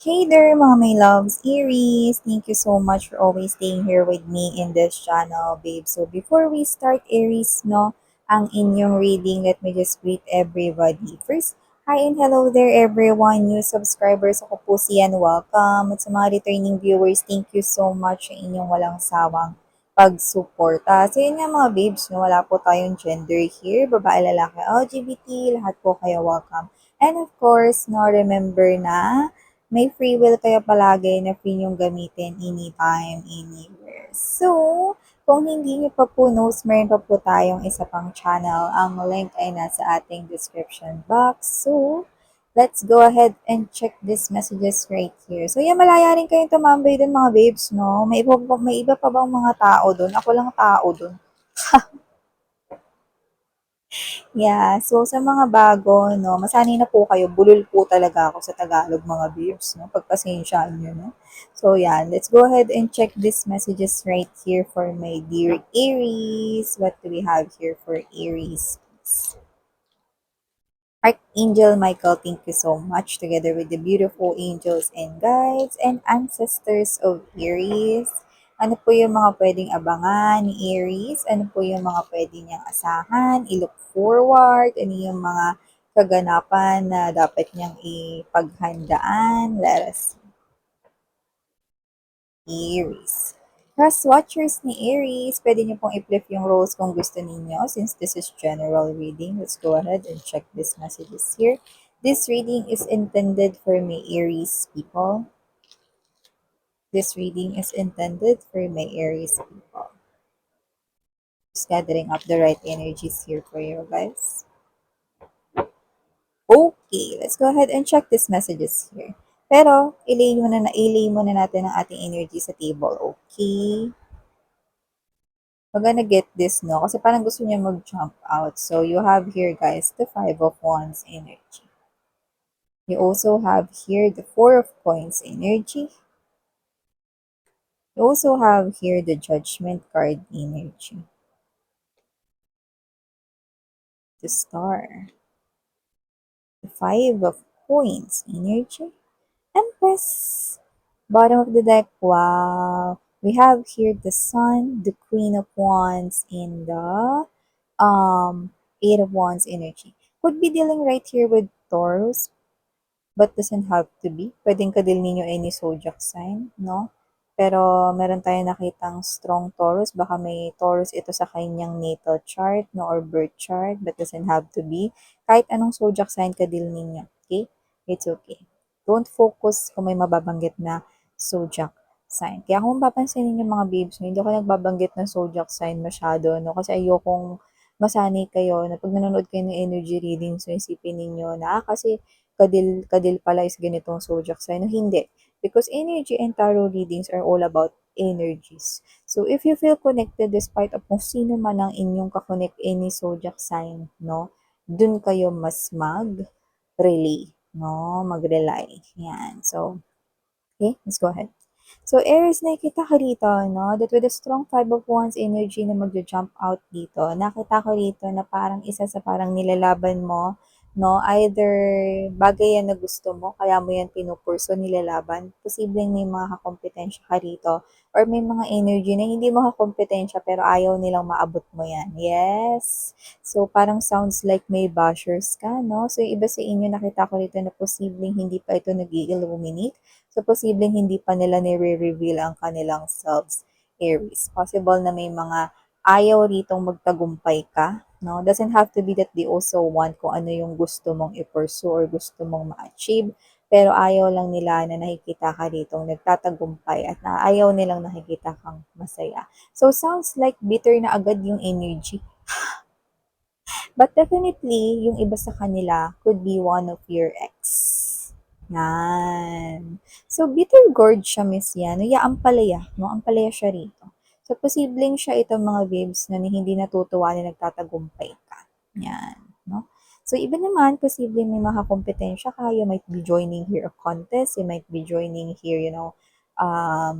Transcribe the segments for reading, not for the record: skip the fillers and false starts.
Hey there, mga my loves, Aries. Thank you so much for always staying here with me in this channel, babe. So before we start, Aries, no, ang inyong reading, let me just greet everybody. First, hi and hello there, everyone. New subscribers, ako po si Yan. Welcome. At sa mga returning viewers, thank you so much sa inyong walang sawang pagsuporta. So yun nga mga babes, no, wala po tayong gender here, babae, lalaki, LGBT, lahat po kayo welcome. And of course, no, remember na may free will kayo palagi na free niyong gamitin anytime, anywhere. So, kung hindi niyo pa po knows, meron pa po tayong isa pang channel. Ang link ay nasa ating description box. So, let's go ahead and check these messages right here. So, yan, malaya rin kayong tumambay dun mga babes, no? May iba pa bang mga tao dun? Ako lang tao dun. Yeah, so sa mga bago, no, masanay na po kayo, bulol po talaga ako sa Tagalog mga beers, no, pagpasensyaan nyo, no. So yeah, let's go ahead and check these messages right here for my dear Aries. What do we have here for Aries? Archangel Michael, thank you so much, together with the beautiful angels and guides and ancestors of Aries. Ano po yung mga pwedeng abangan ni Aries? Ano po yung mga pwede niyang asahan? I-look forward? Ano yung mga kaganapan na dapat niyang ipaghandaan? Let us see. Aries. Cross watchers ni Aries, pwede niyo pong i-flip yung roles kung gusto ninyo. Since this is general reading, let's go ahead and check these messages here. This reading is intended for my Aries people. This reading is intended for my Aries people. Just gathering up the right energies here for you guys. Okay, let's go ahead and check these messages here. Pero, ilay muna natin ang ating energy sa table, okay? We're gonna get this, no? Kasi parang gusto niya mag-jump out. So, you have here, guys, the Five of Wands energy. You also have here the Four of Coins energy. You also have here the Judgment card energy. The Star. The Five of Coins energy. Empress. Bottom of the deck, wow. We have here the Sun, the Queen of Wands, and the Eight of Wands energy. Could be dealing right here with Taurus, but doesn't have to be. Pwedeng kadil ninyo any zodiac sign, no? Pero meron tayong nakitang strong Taurus. Baka may Taurus ito sa kanyang natal chart, no? Or birth chart, but doesn't have to be. Kahit anong zodiac sign kadil ninyo, okay? It's okay. Don't focus kung may mababanggit na zodiac sign. Kaya kung papansinin niyo mga babes, no, hindi ako nagbabanggit ng zodiac sign masyado, no? Kasi ayokong masanay kayo na pag nanonood kayo ng energy reading, so isipin ninyo na, kasi kadil pala is ganitong zodiac sign. No, hindi. Because energy and tarot readings are all about energies. So, if you feel connected despite of kung sino man ang inyong kakonect any zodiac sign, no, dun kayo mas mag-relay, no, mag-rely. Yan. So, okay, let's go ahead. So, Aries, nakikita ko dito, no, that with a strong Five of Wands energy na magja-jump out dito, nakita ko dito na parang isa sa parang nilalaban mo, no, either bagay yan na gusto mo, kaya mo yan pinupurso, nilalaban, posibleng may mga kakompetensya ka rito, or may mga energy na hindi mo kakompetensya pero ayaw nilang maabot mo yan. Yes. So, parang sounds like may bashers ka, no? So, yung iba sa inyo, nakita ko dito na posibleng hindi pa ito nag-illuminate. So, posibleng hindi pa nila nire-reveal ang kanilang selves, Aries. Possible na may mga ayaw ritong magtagumpay ka, no? Doesn't have to be that they also want kung ano yung gusto mong i-pursue or gusto mong ma-achieve, pero ayaw lang nila na nakikita ka ritong nagtatagumpay at na ayaw nilang nakikita kang masaya. So, sounds like bitter na agad yung energy. But definitely, yung iba sa kanila could be one of your ex. Yan. So, bitter gourd siya, miss yan. No, ya, ampalaya. No, ampalaya siya rito. So, posibleng siya itong mga babes na hindi natutuwa na nagtatagumpay ka. Yan. No? So, iba naman, posibleng may mga kompetensya ka. You might be joining here a contest. You might be joining here,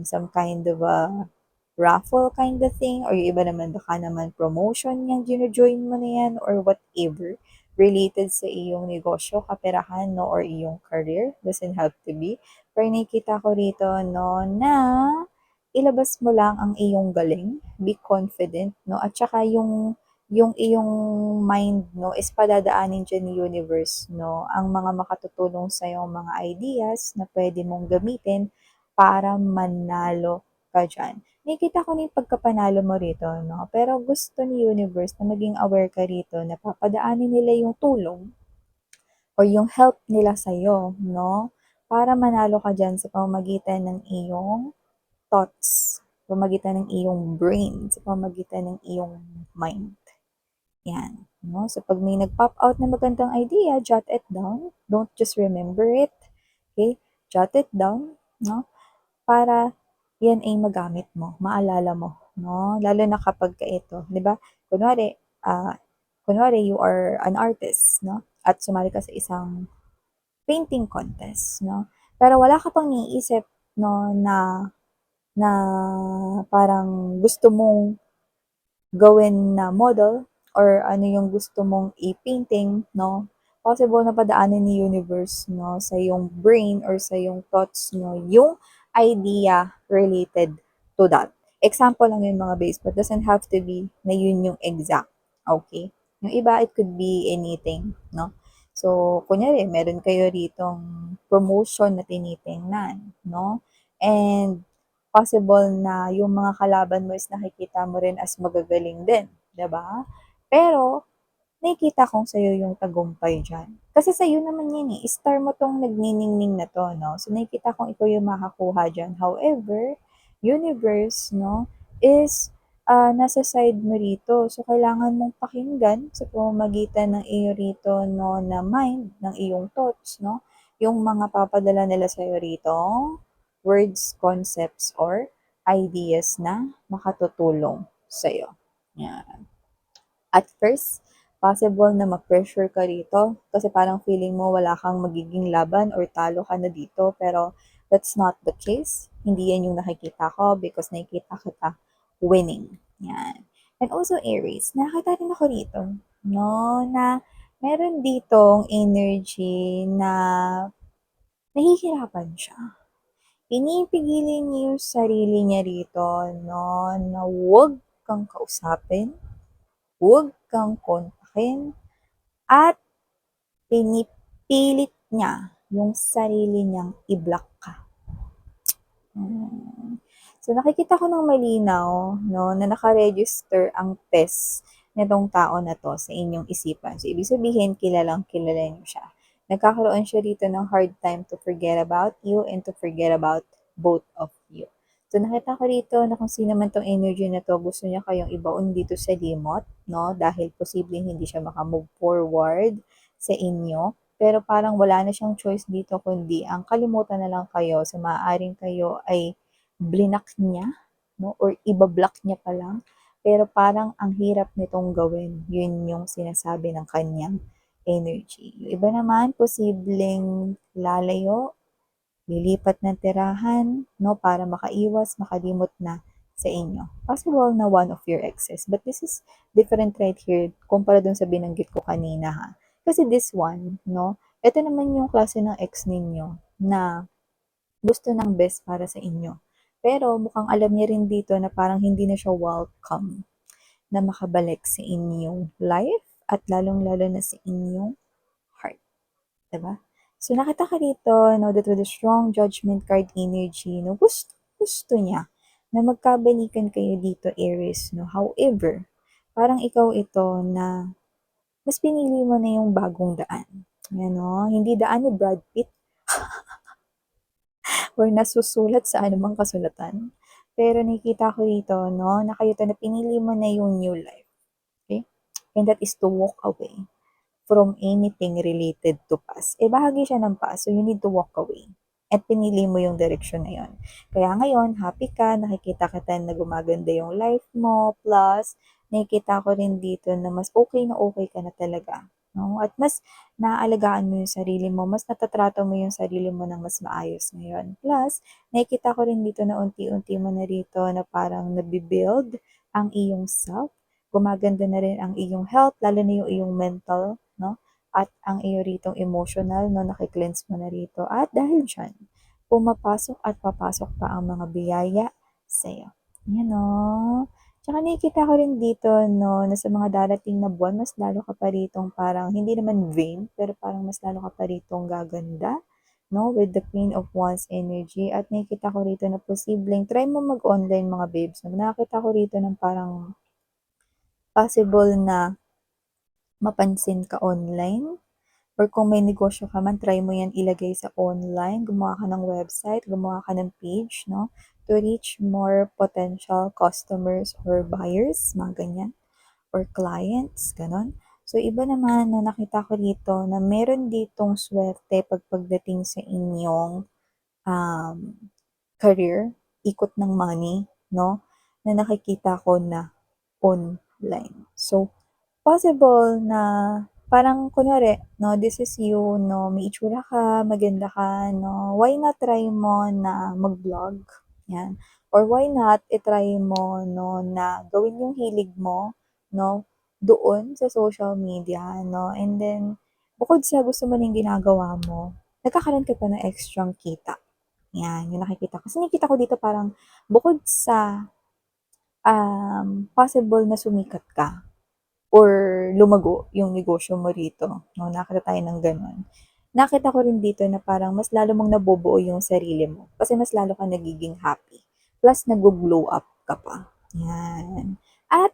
some kind of a raffle kind of thing. Or yung iba naman, baka naman promotion yung gino-join mo na yan or whatever. related sa iyong negosyo, kaperahan, no, or iyong career. Doesn't have to be. Pero nakikita ko rito, no, na ilabas mo lang ang iyong galing, be confident, no, at saka yung iyong mind, no, is padadaanin dyan ni universe, no, ang mga makatutulong sa mga ideas na pwede mong gamitin para manalo ka dyan. Nakikita ko na yung pagkapanalo mo rito, no, pero gusto ni universe na maging aware ka rito na papadaanin nila yung tulong or yung help nila sa'yo, no, para manalo ka dyan sa pamamagitan ng iyong thoughts, sa pamamagitan ng iyong brain, sa pamamagitan ng iyong mind. Yan. No? So, pag may nag-pop out na magandang idea, jot it down. Don't just remember it. Okay? Jot it down. No? Para yan ay magamit mo, maalala mo. No? Lalo na kapag ka ito. Di ba? Kunwari, kunwari, you are an artist. No? At sumali ka sa isang painting contest. No? Pero wala ka pang niisip, no, na parang gusto mong gawin na model or ano yung gusto mong i-painting, no? Possible na padaanin ni universe, no, sa yung brain or sa yung thoughts, no, yung idea related to that. Example lang yung mga base, but doesn't have to be na yun yung exact. Okay? Yung iba, it could be anything, no? So, kunyari, meron kayo ditong promotion na tinitingnan, no? And possible na yung mga kalaban mo is nakikita mo rin as magagaling din, 'di ba? Pero nakikita kong sa'yo yung tagumpay diyan. Kasi sa'yo naman yan eh, star mo tong nagniningning na to, no? So nakikita kong ikaw yung makakuha diyan. However, universe, no, is nasa side mo rito. So kailangan mong pakinggan sa pamamagitan ng iyo rito, no, na mind, ng iyong thoughts, no? Yung mga papadala nila sa'yo rito, words, concepts, or ideas na makatutulong sa'yo. Yan. At first, possible na ma-pressure ka rito kasi parang feeling mo wala kang magiging laban or talo ka na dito, pero that's not the case. Hindi yan yung nakikita ko because nakikita kita winning. Yan. And also Aries, nakakita rin ako rito, no, na meron ditong energy na nahihirapan siya. Pinipigilin niya yung sarili niya rito, no, na huwag kang kausapin, huwag kang kontakin, at pinipilit niya yung sarili niyang i-block ka. So, nakikita ko ng malinaw, no, na nakaregister ang test nitong tao na to sa inyong isipan. So, ibig sabihin, kilalang kilala niyo siya. Nagkakaroon siya dito ng hard time to forget about you and to forget about both of you. So, nakita ko dito na kung sino man tong energy na to, gusto niya kayong ibaon dito sa limot, no? Dahil posibleng hindi siya makamove forward sa inyo. Pero parang wala na siyang choice dito kundi ang kalimutan na lang kayo. So, maaaring kayo ay blinak niya, no? Or ibablock niya pa lang. Pero parang ang hirap nitong gawin. Yun yung sinasabi ng kanyang energy. Yung iba naman, posibleng lalayo, lilipat ng tirahan, no? Para makaiwas, makalimot na sa inyo. Possible na one of your exes. But this is different right here kumpara dun sa binanggit ko kanina, ha. Kasi this one, no? Ito naman yung klase ng ex ninyo na gusto ng best para sa inyo. Pero mukhang alam niya rin dito na parang hindi na siya welcome na makabalik sa inyong life at lalong-lalo na sa inyong heart. Diba? So nakita ka dito, no, that with a strong judgment card energy, no, gusto niya na magkabalikan kayo dito, Aries, no. However, parang ikaw ito na mas pinili mo na yung bagong daan. Yan, no? Hindi daan ni Brad Pitt, or nasusulat sa anumang kasulatan. Pero nakikita ko dito, no, na kayo na pinili mo na yung new life. Okay? And that is to walk away from anything related to past. Eh, bahagi siya ng past, so you need to walk away. At pinili mo yung direction na yun. Kaya ngayon, happy ka, nakikita kita na gumaganda yung life mo, plus, nakikita ko rin dito na mas okay ka na talaga. No? At mas naaalagaan mo yung sarili mo, mas natatrato mo yung sarili mo ng mas maayos ngayon. Plus, nakikita ko rin dito na unti-unti mo na rito na parang nabibuild ang iyong self, gumaganda na rin ang iyong health, lalo na yung iyong mental, no? at ang iyo ritong emotional, no, naki-cleanse mo na rito. At dahil diyan, pumapasok at papasok pa ang mga biyaya sa'yo. Yan, no? Tsaka nakikita ko rin dito, no, na sa mga darating na buwan, mas lalo ka pa ritong parang, hindi naman vain, pero parang mas lalo ka pa ritong gaganda, no, with the Queen of Wands energy. At nakikita ko rito na posibleng, try mo mag-online mga babes. No? Nakakita ko rito ng parang possible na mapansin ka online. Or kung may negosyo ka man, try mo yan ilagay sa online. Gumawa ka ng website, gumawa ka ng page, no? To reach more potential customers or buyers, mga ganyan. Or clients, ganon. So, iba naman na nakita ko dito na meron ditong swerte pagdating sa inyong um, career, ikot ng money, no? Na nakikita ko na online. So, possible na parang kunwari, no, this is you, no, may itsura ka, maganda ka, no, why not try mo na mag-vlog? Yan. Or why not itry mo, no, na gawin yung hilig mo, no, doon sa social media, no, and then, bukod sa gusto mo na yung ginagawa mo, nagkakaroon ka pa ng extra kita. Yan, yung nakikita ko. Kasi nakikita ko dito parang, bukod sa possible na sumikat ka, or lumago yung negosyo mo rito, no? Nakita tayo ng gano'n. Nakita ko rin dito na parang mas lalo mong nabubuo yung sarili mo kasi mas lalo ka nagiging happy. Plus, nag-glow up ka pa. Yan. At,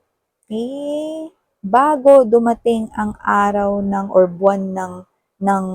bago dumating ang araw ng or buwan ng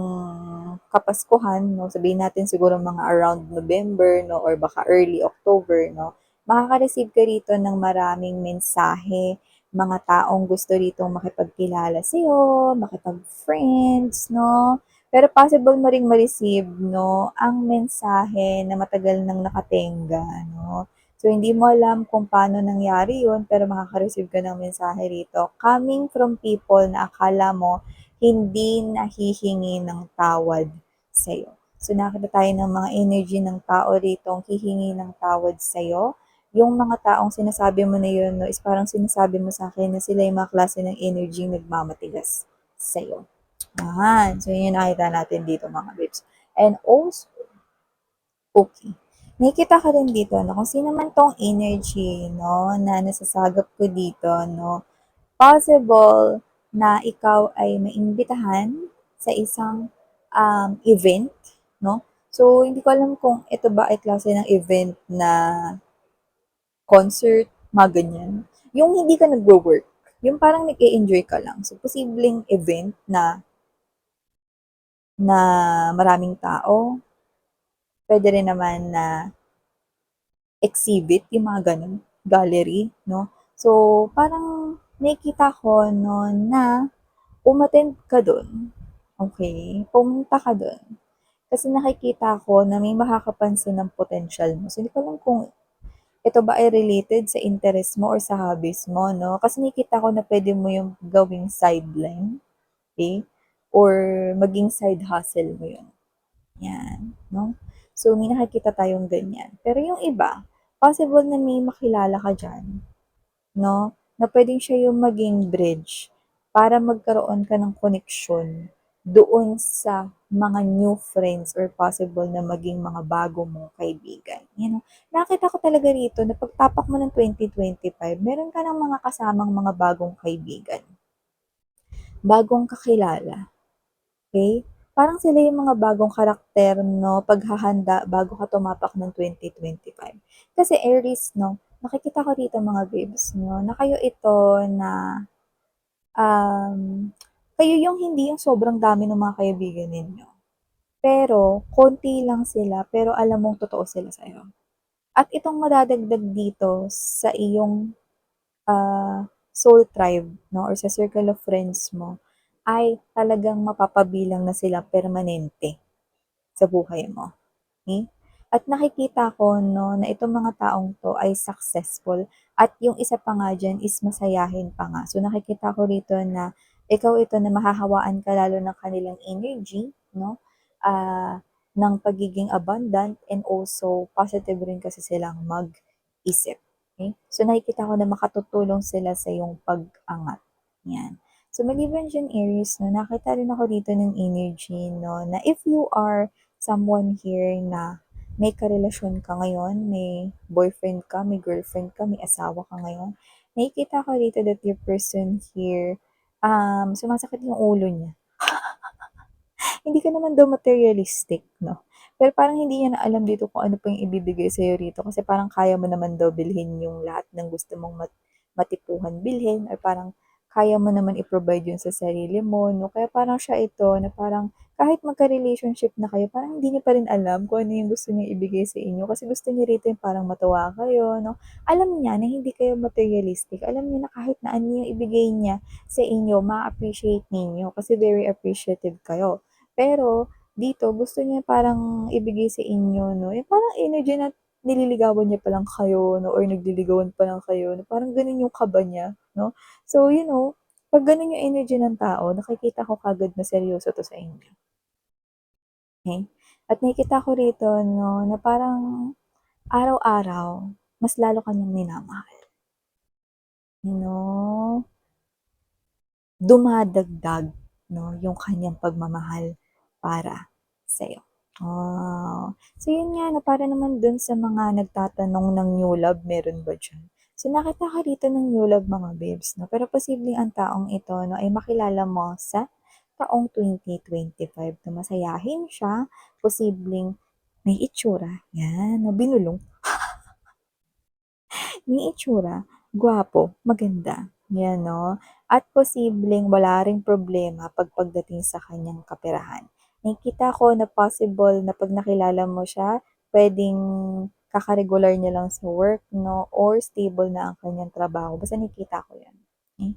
Kapaskuhan, no, sabihin natin siguro mga around November, no, or baka early October, no, makaka-receive ka rito ng maraming mensahe, mga taong gusto ritong makipagkilala sa'yo, makipag-friends, no? Pero possible mo ring ma-receive, no, ang mensahe na matagal nang nakatenga, no? So, hindi mo alam kung paano nangyari yun, pero makaka-receive ka ng mensahe rito coming from people na akala mo hindi nahihingi ng tawad sa'yo. So, nakita tayo ng mga energy ng tao rito hihingi ng tawad sa'yo. Yung mga taong sinasabi mo na yun, no, is parang sinasabi mo sa akin na sila yung mga klase ng energy nagmamatigas sa'yo. Ayan. So, yun yung nakita natin dito mga babes. And also, okay. Nakikita ko rin dito, no, kung sino man tong energy, no, na nasasagap ko dito, no, possible na ikaw ay maimbitahan sa isang event, no? So, hindi ko alam kung ito ba ay klase ng event na concert, mga ganyan. Yung hindi ka nagwo-work, yung parang nag-e-enjoy ka lang. So, posibleng event na maraming tao. Pwede rin naman na exhibit, yung mga ganun, gallery, no? So, parang nakikita ko no, na umattend ka dun. Okay? Pumunta ka dun. Kasi nakikita ko na may makakapansin ng potential mo. So, hindi ko alam kung ito ba ay related sa interest mo or sa hobbies mo, no? Kasi nakikita ko na pwede mo yung gawing sideline, okay? Or maging side hustle mo yun. Yan, no? So, may nakikita tayong ganyan. Pero yung iba, possible na may makilala ka dyan, no? Na pwedeng siya yung maging bridge para magkaroon ka ng connection doon sa mga new friends or possible na maging mga bago mong kaibigan. You know, nakita ko talaga rito na pagtapak mo ng 2025, meron ka ng mga kasamang mga bagong kaibigan, bagong kakilala. Okay? Parang sila yung mga bagong karakter, no, paghahanda bago ka tumapak ng 2025. Kasi Aries, no, nakikita ko dito mga babes, no, na kayo ito na kayo yung hindi yung sobrang dami ng mga kaibigan ninyo. Pero, konti lang sila, pero alam mong totoo sila sa'yo. At itong madadagdag dito sa iyong soul tribe, no, or sa circle of friends mo, ay talagang mapapabilang na sila permanente sa buhay mo. Okay? At nakikita ko no, na itong mga taong to ay successful at yung isa pa nga dyan is masayahin pa nga. So nakikita ko rito na ikaw ito na mahahawaan ka lalo ng kanilang energy, no? Ng pagiging abundant and also positive rin kasi silang mag-isip. Okay? So nakikita ko na makatutulong sila sa iyong pag-angat. Yan. So, maliban diyan Aries 'no, nakita rin ako dito ng energy 'no, na if you are someone here na may karelasyon ka ngayon, may boyfriend ka, may girlfriend ka, may asawa ka ngayon, nakikita ko dito that your person here, sumasakit yung ulo niya. Hindi ka naman daw materialistic 'no, pero parang hindi niya na alam dito kung ano pa yung ibibigay sa'yo rito kasi parang kaya mo naman daw bilhin yung lahat ng gusto mong matipuhan bilhin or parang kaya mo naman i-provide yun sa sarili mo 'no. Kaya parang siya ito na parang kahit magka-relationship na kayo parang hindi niya pa rin alam kung ano yung gusto niya ibigay sa inyo kasi gusto niya rito yung parang matuwa kayo 'no. Alam niya na hindi kayo materialistic, alam niya na kahit na ano yung ibigay niya sa inyo ma-appreciate ninyo kasi very appreciative kayo. Pero dito gusto niya parang ibigay sa inyo 'no, yung parang energy na nililigawan niya pa lang kayo 'no or nagliligawan pa lang kayo na parang gano'n yung kaba niya 'no. So, 'pag gano'n yung energy ng tao nakikita ko kaagad na seryoso 'to sa inyo, okey? At nakikita ko rito 'no na parang araw-araw mas lalo ka niyang minamahal, you know? Dumadagdag 'no, yung kanyang pagmamahal para sa'yo. Oh, so yun nga 'no, para naman dun sa mga nagtatanong ng new love, meron ba diyan? So nakita ka dito ng new love mga babes 'no, pero posibleng ang taong ito 'no, ay makilala mo sa taong 2025 na masayahin siya, posibleng may itsura, 'yan, na binulong. May itsura, gwapo, maganda, 'yan 'no, at posibleng wala ring problema pagdating sa kanyang kaperahan. Nakikita ko na possible na 'pag nakilala mo siya, puwedeng kaka-regular niya lang sa work 'no, or stable na ang kanyang trabaho, basta nakikita ko 'yan, okey.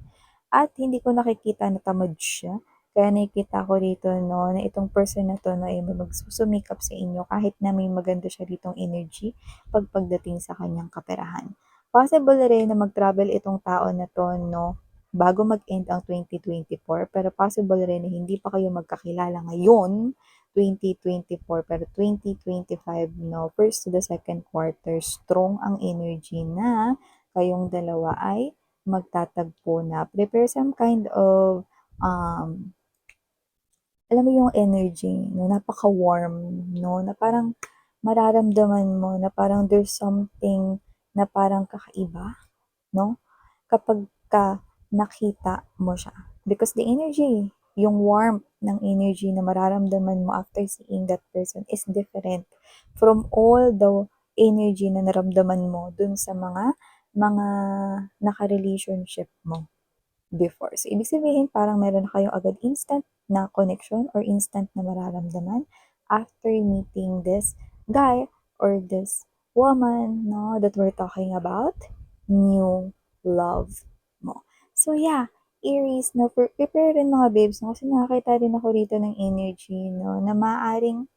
At hindi ko nakikita na tamad siya, kaya nakikita ko rito 'no, na itong person na 'to 'no, ay magsusumikap sa inyo kahit na may maganda siya ditong energy pagdating sa kanyang kaperahan. Possible rin na mag-travel itong tao na 'to 'no, bago mag-end ang 2024 pero possible rin na hindi pa kayo magkakilala ngayon, 2024 pero 2025 'no, first to the second quarter strong ang energy na kayong dalawa ay magtatagpo na. Prepare some kind of, alam mo yung energy 'no, napaka-warm 'no, na parang mararamdaman mo na parang there's something na parang kakaiba 'no, kapagka nakita mo siya. Because the energy, yung warmth ng energy na mararamdaman mo after seeing that person is different from all the energy na naramdaman mo dun sa mga naka-relationship mo before. So, ibig sabihin parang meron na kayong agad instant na connection or instant na mararamdaman after meeting this guy or this woman, no, that we're talking about, new love mo. So, yeah, Aries, no, prepare rin mga babes, no, kasi nakakita rin ako rito ng energy, no, na maaaring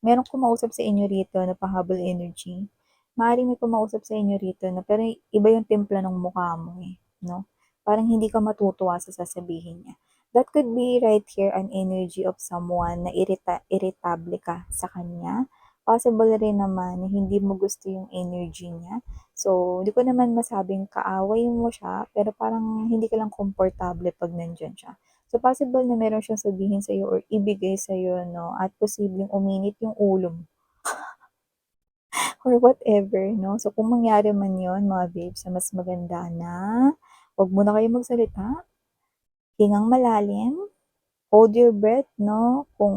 merong kumausap sa inyo rito na pahabol energy. Maaaring may kumausap sa inyo rito na pero iba yung timpla ng mukha mo, eh, 'no? Parang hindi ka matutuwa sa sasabihin niya. That could be right here an energy of someone na iritable ka sa kanya. Possible rin naman na hindi mo gusto yung energy niya. So, hindi ko naman masabing kaaway mo siya, pero parang hindi ka lang komportable 'pag nandiyan siya. So, possible na meron siyang sabihin sa'yo or ibigay sa'yo 'no, at posibleng uminit yung ulo mo or whatever 'no. So, kung mangyari man yun mga babes na mas maganda na 'wag muna kayong magsalita, hingang malalim, hold your breath 'no, kung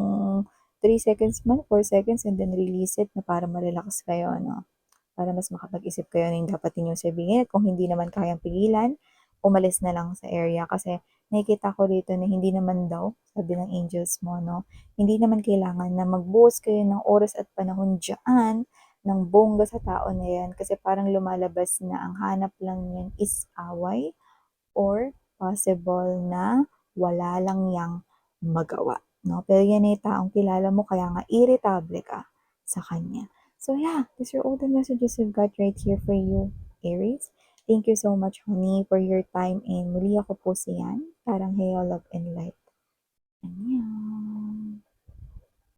3 seconds man, 4 seconds and then release it na para ma-relax kayo 'no. Para mas makapag-isip kayo ng dapat ninyong sabihin at kung hindi naman kayang pigilan, umalis na lang sa area kasi nakikita ko dito na hindi naman daw, sabi ng angels mo 'no, hindi naman kailangan na magbuhos kayo ng oras at panahon diyaan ng bongga sa tao na 'yan kasi parang lumalabas na ang hanap lang niyan is away or possible na wala lang 'yang magawa 'no. Pero 'yan ay taong kilala mo kaya nga iritable ka sa kanya. So yeah, these are all the messages I've got right here for you, Aries. Thank you so much, honey, for your time and muli ako po si Yan, parang Heyo Love and Light. Annyeong!